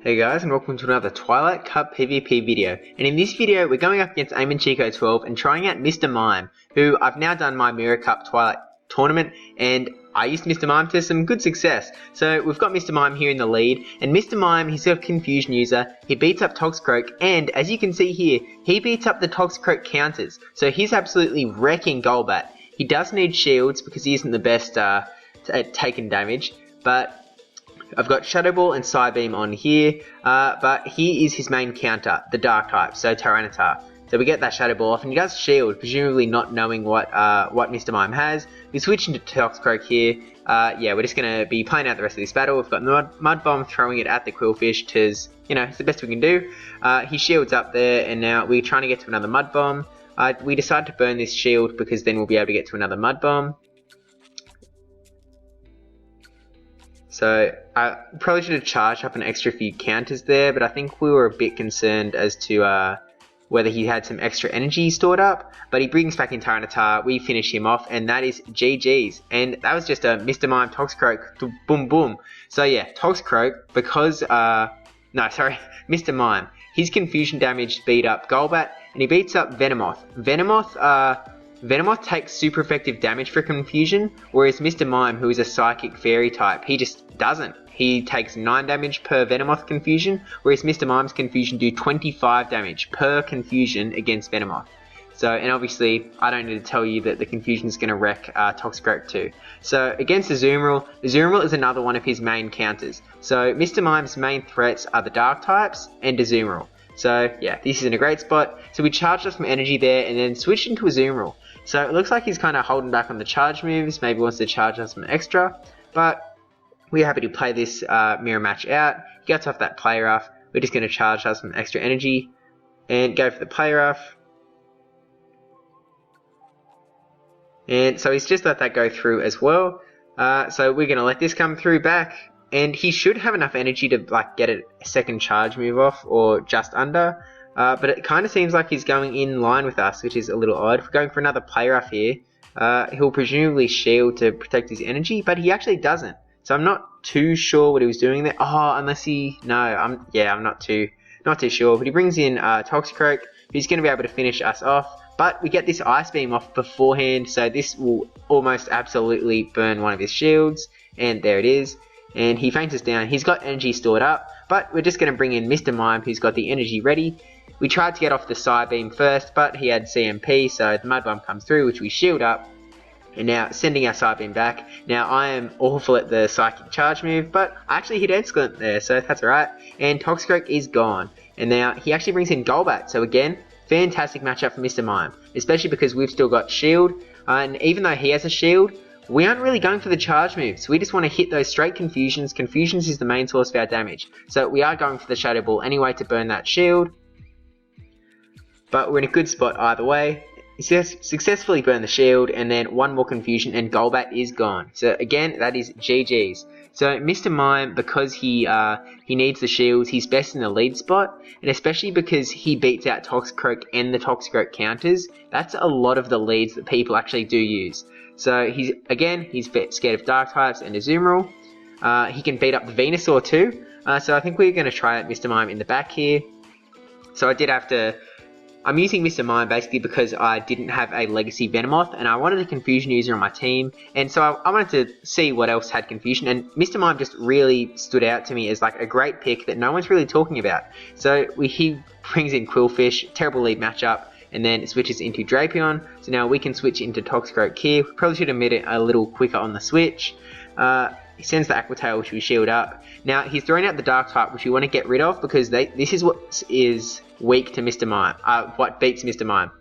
Hey guys, and welcome to another Twilight Cup PvP video. And in this video, we're going up against Aim and Chico 12 and trying out Mr. Mime, who I've now done my Mirror Cup Twilight tournament, and I used Mr. Mime to some good success. So we've got Mr. Mime here in the lead, and Mr. Mime, he's a Confusion user, he beats up Toxicroak, and as you can see here, he beats up the Toxicroak counters. So he's absolutely wrecking Golbat. He does need shields because he isn't the best at taking damage, but I've got Shadow Ball and Psybeam on here, but here is his main counter, the Dark type, so Tyranitar. So we get that Shadow Ball off, and he does shield, presumably not knowing what Mr. Mime has. We switch into Toxicroak here. Yeah, we're just going to be playing out the rest of this battle. We've got the Mud Bomb, throwing it at the Quillfish, because, you know, it's the best we can do. He shields up there, and now we're trying to get to another Mud Bomb. We decide to burn this shield, because then we'll be able to get to another Mud Bomb. So I probably should have charged up an extra few counters there, but I think we were a bit concerned as to whether he had some extra energy stored up. But he brings back in Tyranitar, we finish him off, and that is GG's. And that was just a Mr. Mime Toxicroak, boom boom. So yeah, Toxicroak, because, Mr. Mime, his Confusion damage beat up Golbat, and he beats up Venomoth. Venomoth takes super effective damage for Confusion, whereas Mr. Mime, who is a Psychic Fairy type, he just doesn't. He takes 9 damage per Venomoth Confusion, whereas Mr. Mime's Confusion do 25 damage per Confusion against Venomoth. So, and obviously, I don't need to tell you that the Confusion is going to wreck Toxicroak too. So, against the Azumarill is another one of his main counters. So, Mr. Mime's main threats are the Dark types and Azumarill. So, yeah, this is in a great spot. So, we charged up some energy there and then switched into Azumarill. So it looks like he's kind of holding back on the charge moves, maybe wants to charge us some extra, but we're happy to play this mirror match out. He gets off that play rough, we're just going to charge us some extra energy, and go for the play rough. And so he's just let that go through as well, so we're going to let this come through back, and he should have enough energy to like get a second charge move off, or just under. But it kind of seems like he's going in line with us, which is a little odd. If we're going for another play rough here, he'll presumably shield to protect his energy, but he actually doesn't. So I'm not too sure what he was doing there. Oh, unless he... No, I'm not too sure. But he brings in Toxicroak, who's going to be able to finish us off. But we get this Ice Beam off beforehand, so this will almost absolutely burn one of his shields. And there it is. And he faints us down. He's got energy stored up, but we're just going to bring in Mr. Mime, who's got the energy ready. We tried to get off the Psybeam first, but he had CMP, so the Mud Bomb comes through, which we shield up. And now sending our Psybeam back. Now I am awful at the Psychic Charge move, but I actually hit Excellent there, so that's alright. And Toxicroak is gone. And now he actually brings in Golbat, so again, fantastic matchup for Mr. Mime. Especially because we've still got shield, and even though he has a shield, we aren't really going for the charge moves. We just want to hit those straight Confusions. Confusions is the main source of our damage. So we are going for the Shadow Ball anyway to burn that shield. But we're in a good spot either way. He successfully burned the shield, and then one more Confusion, and Golbat is gone. So again, that is GG's. So Mr. Mime, because he needs the shields, he's best in the lead spot, and especially because he beats out Toxicroak and the Toxicroak counters, that's a lot of the leads that people actually do use. So he's scared of Dark types and Azumarill. He can beat up the Venusaur too. So I think we're going to try out Mr. Mime in the back here. So I'm using Mr. Mime basically because I didn't have a Legacy Venomoth, and I wanted a Confusion user on my team, and so I wanted to see what else had Confusion, and Mr. Mime just really stood out to me as like a great pick that no one's really talking about. So he brings in Quillfish, terrible lead matchup, and then it switches into Drapion, so now we can switch into Toxicroak here. We probably should have made it a little quicker on the switch. He sends the Aqua Tail, which we shield up. Now, he's throwing out the Dark type, which we want to get rid of, because this is what is weak to Mr. Mime, what beats Mr. Mime.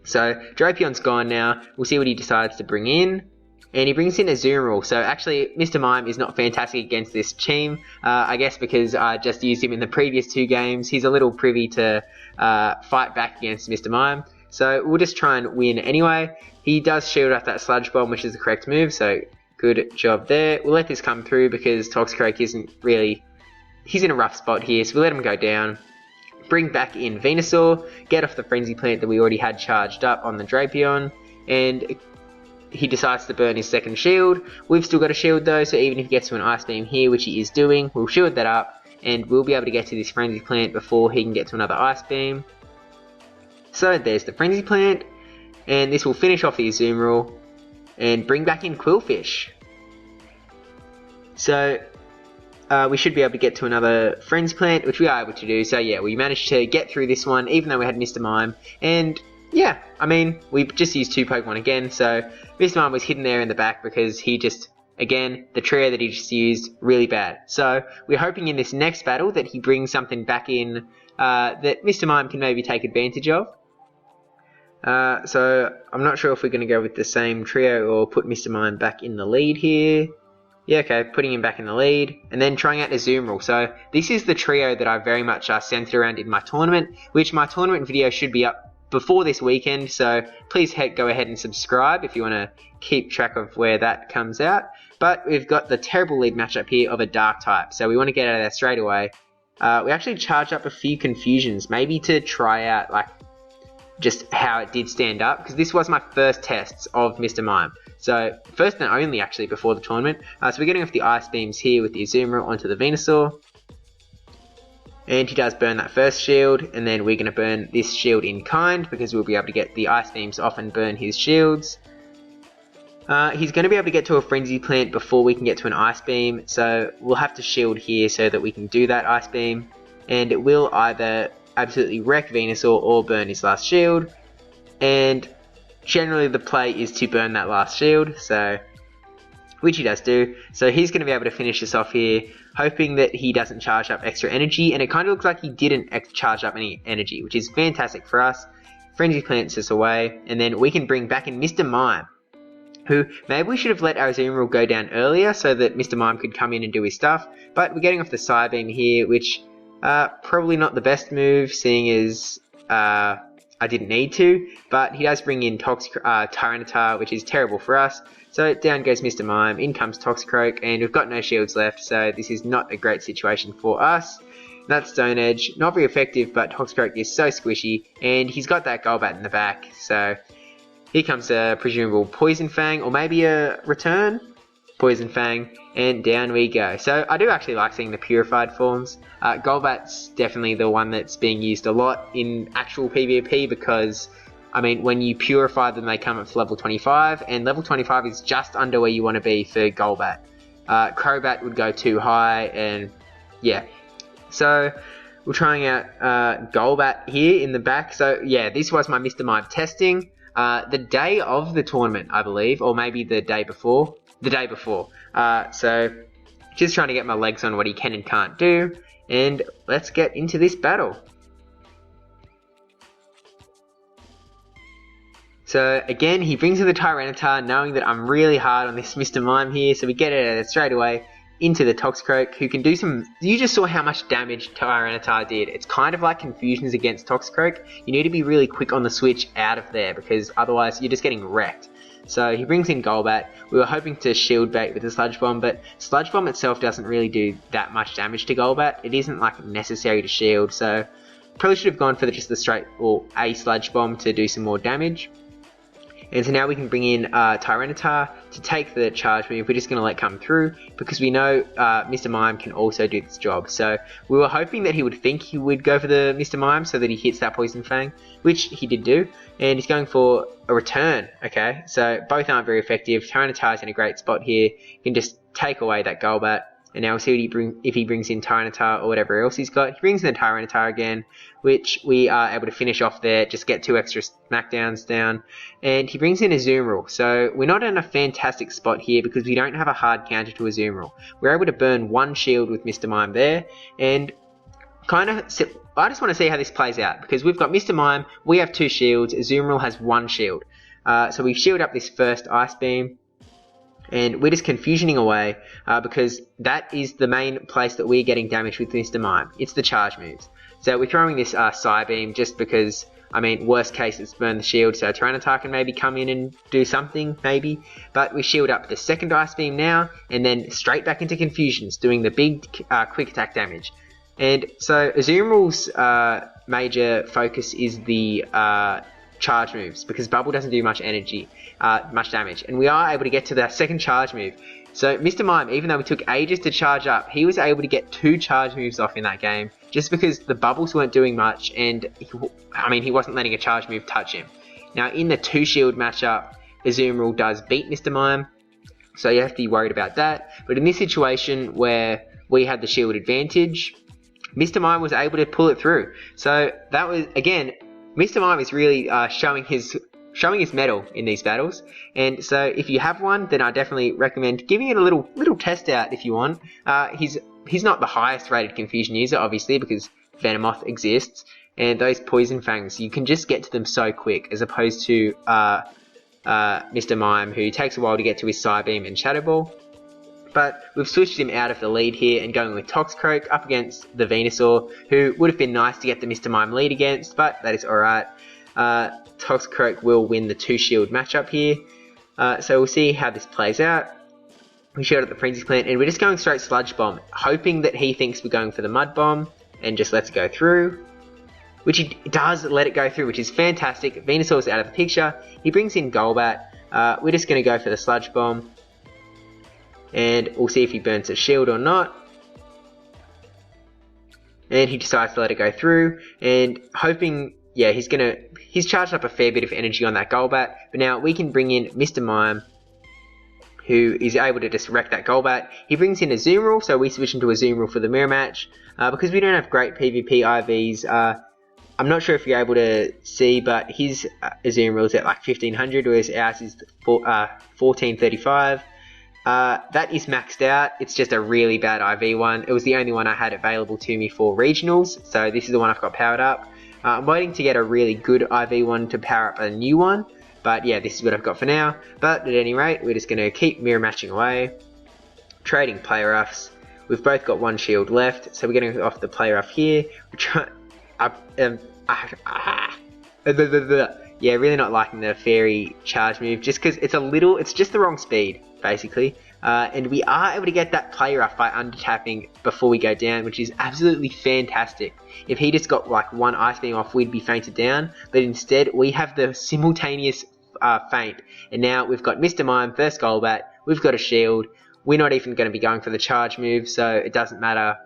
So, Drapion's gone now. We'll see what he decides to bring in. And he brings in Azumarill. So, actually, Mr. Mime is not fantastic against this team. I guess because I just used him in the previous 2 games. He's a little privy to fight back against Mr. Mime. So, we'll just try and win anyway. He does shield up that Sludge Bomb, which is the correct move. So, good job there. We'll let this come through because Toxicroak isn't really... He's in a rough spot here, so we'll let him go down. Bring back in Venusaur, get off the Frenzy Plant that we already had charged up on the Drapion, and he decides to burn his second shield. We've still got a shield though, so even if he gets to an Ice Beam here, which he is doing, we'll shield that up, and we'll be able to get to this Frenzy Plant before he can get to another Ice Beam. So there's the Frenzy Plant, and this will finish off the Azumarill and bring back in Quillfish. So we should be able to get to another Frenzy Plant, which we are able to do. So yeah, we managed to get through this one, even though we had Mr. Mime. And yeah, I mean, we just used 2 Pokemon again, so Mr. Mime was hidden there in the back because he just, again, the trio that he just used, really bad. So we're hoping in this next battle that he brings something back in that Mr. Mime can maybe take advantage of. So I'm not sure if we're going to go with the same trio or put Mr. Mime back in the lead here. Yeah, okay, putting him back in the lead, and then trying out Azumarill. So this is the trio that I very much centered around in my tournament, which my tournament video should be up before this weekend, so please go ahead and subscribe if you want to keep track of where that comes out. But we've got the terrible lead matchup here of a Dark type, so we want to get out of there straight away. We actually charged up a few Confusions, maybe to try out like just how it did stand up, because this was my first tests of Mr. Mime. So first and only actually before the tournament. So we're getting off the Ice Beams here with the Azumarill onto the Venusaur. And he does burn that first shield, and then we're going to burn this shield in kind because we'll be able to get the Ice Beams off and burn his shields. He's going to be able to get to a Frenzy Plant before we can get to an Ice Beam, so we'll have to shield here so that we can do that Ice Beam. And it will either absolutely wreck Venusaur or burn his last shield. And generally the play is to burn that last shield, so which he does do. So he's going to be able to finish this off here, hoping that he doesn't charge up extra energy, and it kind of looks like he didn't charge up any energy, which is fantastic for us. Frenzy Plants us away, and then we can bring back in Mr. Mime, who maybe we should have let our Azumarill go down earlier so that Mr. Mime could come in and do his stuff, but we're getting off the Psybeam here, which probably not the best move, seeing as I didn't need to, but he does bring in Tyranitar, which is terrible for us. So down goes Mr. Mime, in comes Toxicroak, and we've got no shields left, so this is not a great situation for us. That's Stone Edge, not very effective, but Toxicroak is so squishy, and he's got that Golbat in the back, so here comes a presumable Poison Fang, or maybe a return? Poison Fang, and down we go. So I do actually like seeing the purified forms. Golbat's definitely the one that's being used a lot in actual PvP because, I mean, when you purify them, they come up to level 25, and level 25 is just under where you want to be for Golbat. Crobat would go too high, and yeah. So we're trying out Golbat here in the back. So yeah, this was my Mr. Mime testing. The day of the tournament, I believe, or maybe the day before. The day before. So just trying to get my legs on what he can and can't do, and let's get into this battle. So again, he brings in the Tyranitar, knowing that I'm really hard on this Mr. Mime here, so we get it out of straight away into the Toxicroak, who can do some... You just saw how much damage Tyranitar did. It's kind of like Confusions against Toxicroak. You need to be really quick on the switch out of there, because otherwise you're just getting wrecked. So he brings in Golbat. We were hoping to shield bait with the Sludge Bomb, but Sludge Bomb itself doesn't really do that much damage to Golbat. It isn't like necessary to shield, so probably should have gone for just the straight or a Sludge Bomb to do some more damage. And so now we can bring in Tyranitar to take the charge move. We're just going to let come through because we know Mr. Mime can also do this job. So we were hoping that he would think he would go for the Mr. Mime so that he hits that Poison Fang, which he did do. And he's going for a return. Okay, so both aren't very effective. Tyranitar's in a great spot here. He can just take away that Golbat. And now we'll see what if he brings in Tyranitar or whatever else he's got. He brings in the Tyranitar again, which we are able to finish off there, just get 2 extra smackdowns down. And he brings in Azumarill. So we're not in a fantastic spot here because we don't have a hard counter to Azumarill. We're able to burn 1 shield with Mr. Mime there. And kind of, I just want to see how this plays out because we've got Mr. Mime, we have 2 shields, Azumarill has 1 shield. So we've shielded up this first Ice Beam. And we're just confusioning away because that is the main place that we're getting damage with Mr. Mime. It's the charge moves. So we're throwing this Psybeam just because, I mean, worst case it's burn the shield, so Tyranitar can maybe come in and do something, maybe. But we shield up the second Ice Beam now, and then straight back into Confusions, doing the big quick attack damage. And so Azumarill's major focus is the charge moves because Bubble doesn't do much damage, and we are able to get to that second charge move. So Mr. Mime, even though it took ages to charge up, he was able to get 2 charge moves off in that game, just because the bubbles weren't doing much, and he wasn't letting a charge move touch him. Now in the 2 shield matchup, Azumarill does beat Mr. Mime, so you have to be worried about that. But in this situation where we had the shield advantage, Mr. Mime was able to pull it through. So that was, again, Mr. Mime is really showing his mettle in these battles. And so if you have one, then I definitely recommend giving it a little test out if you want. He's not the highest rated Confusion user, obviously, because Venomoth exists, and those Poison Fangs, you can just get to them so quick, as opposed to Mr. Mime, who takes a while to get to his Psybeam and Shadow Ball. But we've switched him out of the lead here and going with Toxicroak up against the Venusaur, who would have been nice to get the Mr. Mime lead against, but that is alright. Toxicroak will win the 2 shield matchup here. So we'll see how this plays out. We showed up the Frenzy Plant, and we're just going straight Sludge Bomb, hoping that he thinks we're going for the Mud Bomb, and just lets it go through. Which he does let it go through, which is fantastic. Venusaur's out of the picture. He brings in Golbat. We're just going to go for the Sludge Bomb. And we'll see if he burns a shield or not. And he decides to let it go through. And hoping, yeah, he's charged up a fair bit of energy on that Golbat. But now we can bring in Mr. Mime, who is able to just wreck that Golbat. He brings in a Azumarill, so we switch into a Azumarill for the mirror match. Because we don't have great PvP IVs, I'm not sure if you're able to see, but his Azumarill is at like 1500, whereas ours is 1435. That is maxed out. It's just a really bad IV one. It was the only one I had available to me for regionals, so this is the one I've got powered up. I'm waiting to get a really good IV one to power up a new one, but yeah, this is what I've got for now. But at any rate, we're just going to keep mirror matching away, trading play roughs. We've both got 1 shield left, so we're getting off the play rough here. Yeah, really not liking the fairy charge move, just because it's just the wrong speed, basically. And we are able to get that play rough by under-tapping before we go down, which is absolutely fantastic. If he just got like 1 Ice Beam off, we'd be fainted down, but instead we have the simultaneous feint. And now we've got Mr. Mime, first Golbat, we've got a shield, we're not even going to be going for the charge move, so it doesn't matter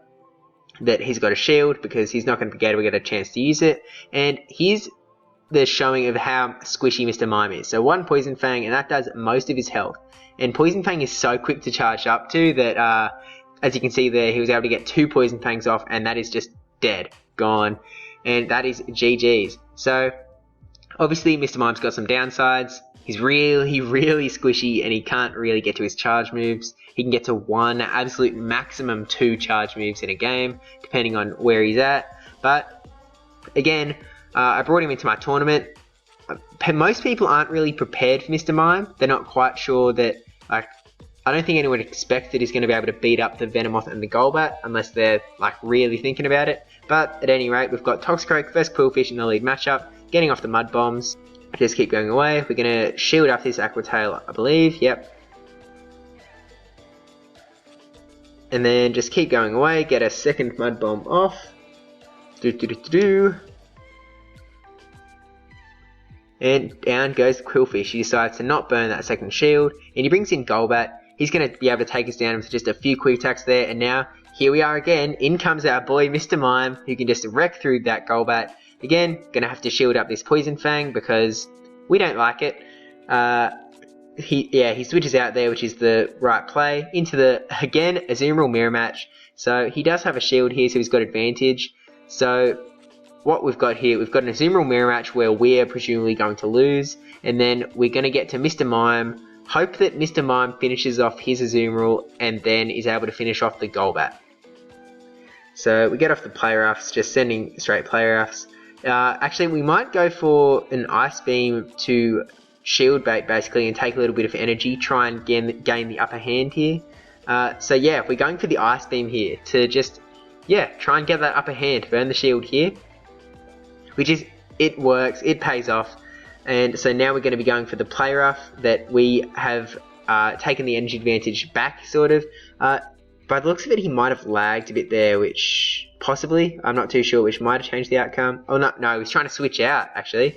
that he's got a shield, because he's not going to be able to get a chance to use it. And here's the showing of how squishy Mr. Mime is. So 1 Poison Fang, and that does most of his health. And Poison Fang is so quick to charge up to that, as you can see there, he was able to get 2 Poison Fangs off, and that is just dead, gone. And that is GG's. So obviously Mr. Mime's got some downsides. He's really squishy, and he can't really get to his charge moves. He can get to 1, absolute maximum 2 charge moves in a game, depending on where he's at. But again, I brought him into my tournament. Most people aren't really prepared for Mr. Mime. They're not quite sure that, like, I don't think anyone expects that he's going to be able to beat up the Venomoth and the Golbat, unless they're, like, really thinking about it. But at any rate, we've got Toxicroak, first Quillfish in the lead matchup, getting off the Mud Bombs. Just keep going away. We're going to shield up this Aqua Tail, I believe. Yep. And then just keep going away, get a second Mud Bomb off. And down goes the Quillfish. He decides to not burn that second shield, and he brings in Golbat. He's going to be able to take us down with just a few quick attacks there, and now here we are again. In comes our boy Mr. Mime, who can just wreck through that Golbat. Again, going to have to shield up this Poison Fang because we don't like it. He switches out there, which is the right play, into the, again, Azumarill mirror match. So he does have a shield here, so he's got advantage. So what we've got here, we've got an Azumarill mirror match where we're presumably going to lose, and then we're going to get to Mr. Mime, hope that Mr. Mime finishes off his Azumarill, and then is able to finish off the Golbat. So we get off the play roughs, just sending straight play roughs. Actually, we might go for an Ice Beam to shield bait, basically, and take a little bit of energy, try and gain the upper hand here. So yeah, if we're going for the Ice Beam here, to just, yeah, try and get that upper hand, burn the shield here. Which is, it works, it pays off. And so now we're going to be going for the play rough that we have taken the energy advantage back, sort of. By the looks of it, he might have lagged a bit there, which possibly, I'm not too sure, which might have changed the outcome. Oh, no, he's trying to switch out, actually.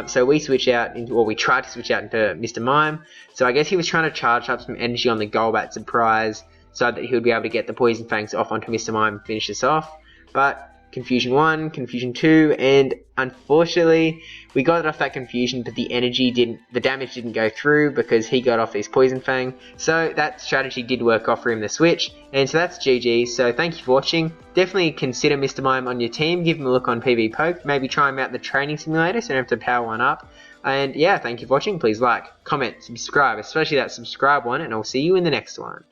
So we switch out into, or we tried to switch out into Mr. Mime. So I guess he was trying to charge up some energy on the Golbat surprise so that he would be able to get the Poison Fangs off onto Mr. Mime and finish this off. But Confusion 1, Confusion 2, and unfortunately we got it off that Confusion, but the damage didn't go through because he got off his Poison Fang. So that strategy did work off for him, the switch, and so that's GG. So thank you for watching. Definitely consider Mr. Mime on your team, give him a look on PB Poke, maybe try him out in the training simulator so you don't have to power one up. And yeah, thank you for watching. Please like, comment, subscribe, especially that subscribe one, and I'll see you in the next one.